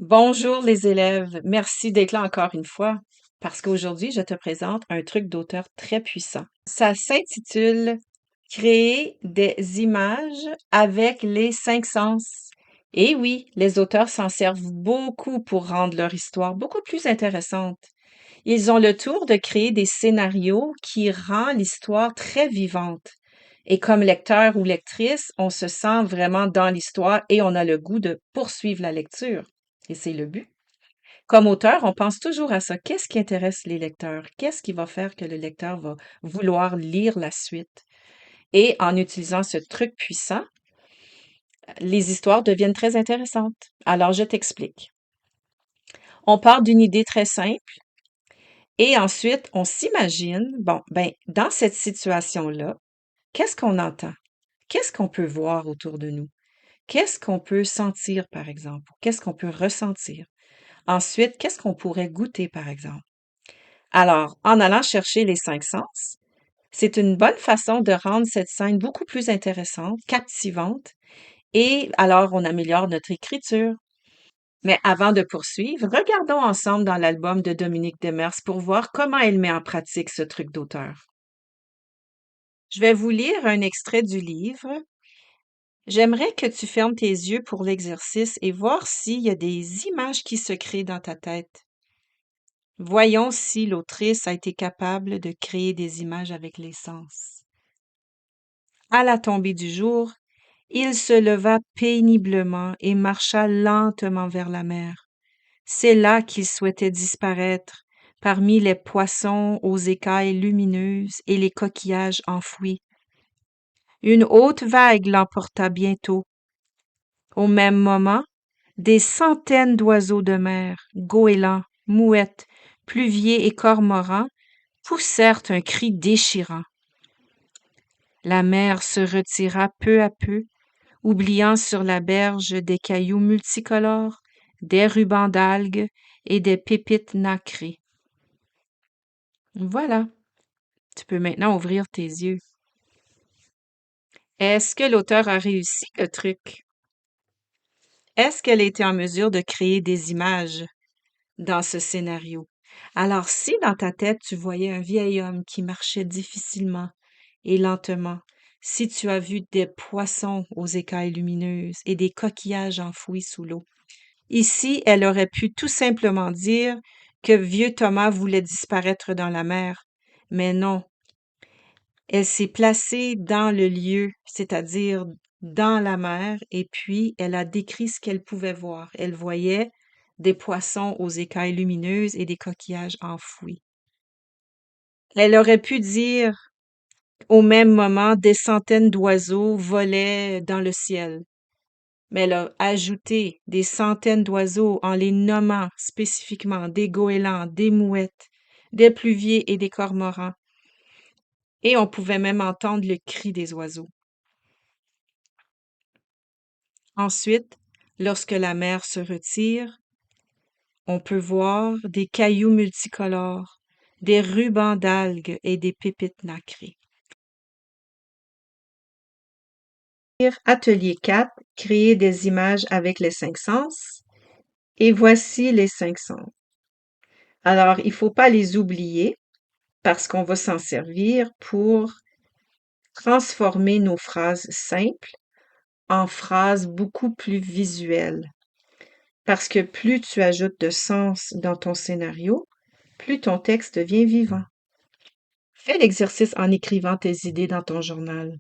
Bonjour les élèves, merci d'être là encore une fois, parce qu'aujourd'hui je te présente un truc d'auteur très puissant. Ça s'intitule Créer des images avec les cinq sens. Et oui, les auteurs s'en servent beaucoup pour rendre leur histoire beaucoup plus intéressante. Ils ont le tour de créer des scénarios qui rendent l'histoire très vivante. Et comme lecteur ou lectrice, on se sent vraiment dans l'histoire et on a le goût de poursuivre la lecture. Et c'est le but. Comme auteur, on pense toujours à ça. Qu'est-ce qui intéresse les lecteurs? Qu'est-ce qui va faire que le lecteur va vouloir lire la suite? Et en utilisant ce truc puissant, les histoires deviennent très intéressantes. Alors, je t'explique. On part d'une idée très simple et ensuite, on s'imagine, bon, ben, dans cette situation-là, qu'est-ce qu'on entend? Qu'est-ce qu'on peut voir autour de nous? Qu'est-ce qu'on peut sentir, par exemple? Qu'est-ce qu'on peut ressentir? Ensuite, qu'est-ce qu'on pourrait goûter, par exemple? Alors, en allant chercher les cinq sens, c'est une bonne façon de rendre cette scène beaucoup plus intéressante, captivante, et alors on améliore notre écriture. Mais avant de poursuivre, regardons ensemble dans l'album de Dominique Demers pour voir comment elle met en pratique ce truc d'auteur. Je vais vous lire un extrait du livre. J'aimerais que tu fermes tes yeux pour l'exercice et voir s'il y a des images qui se créent dans ta tête. Voyons si l'autrice a été capable de créer des images avec les sens. À la tombée du jour, il se leva péniblement et marcha lentement vers la mer. C'est là qu'il souhaitait disparaître, parmi les poissons aux écailles lumineuses et les coquillages enfouis. Une haute vague l'emporta bientôt. Au même moment, des centaines d'oiseaux de mer, goélands, mouettes, pluviers et cormorans poussèrent un cri déchirant. La mer se retira peu à peu, oubliant sur la berge des cailloux multicolores, des rubans d'algues et des pépites nacrées. Voilà, tu peux maintenant ouvrir tes yeux. Est-ce que l'auteur a réussi le truc? Est-ce qu'elle a été en mesure de créer des images dans ce scénario? Alors, si dans ta tête tu voyais un vieil homme qui marchait difficilement et lentement, si tu as vu des poissons aux écailles lumineuses et des coquillages enfouis sous l'eau, ici, elle aurait pu tout simplement dire que vieux Thomas voulait disparaître dans la mer. Mais non, elle s'est placée dans le lieu, c'est-à-dire dans la mer, et puis elle a décrit ce qu'elle pouvait voir. Elle voyait des poissons aux écailles lumineuses et des coquillages enfouis. Elle aurait pu dire au même moment des centaines d'oiseaux volaient dans le ciel. Mais elle a ajouté des centaines d'oiseaux en les nommant spécifiquement des goélands, des mouettes, des pluviers et des cormorans. Et on pouvait même entendre le cri des oiseaux. Ensuite, lorsque la mer se retire, on peut voir des cailloux multicolores, des rubans d'algues et des pépites nacrées. Atelier 4, créer des images avec les cinq sens. Et voici les cinq sens. Alors, il faut pas les oublier parce qu'on va s'en servir pour transformer nos phrases simples en phrases beaucoup plus visuelles. Parce que plus tu ajoutes de sens dans ton scénario, plus ton texte devient vivant. Fais l'exercice en écrivant tes idées dans ton journal.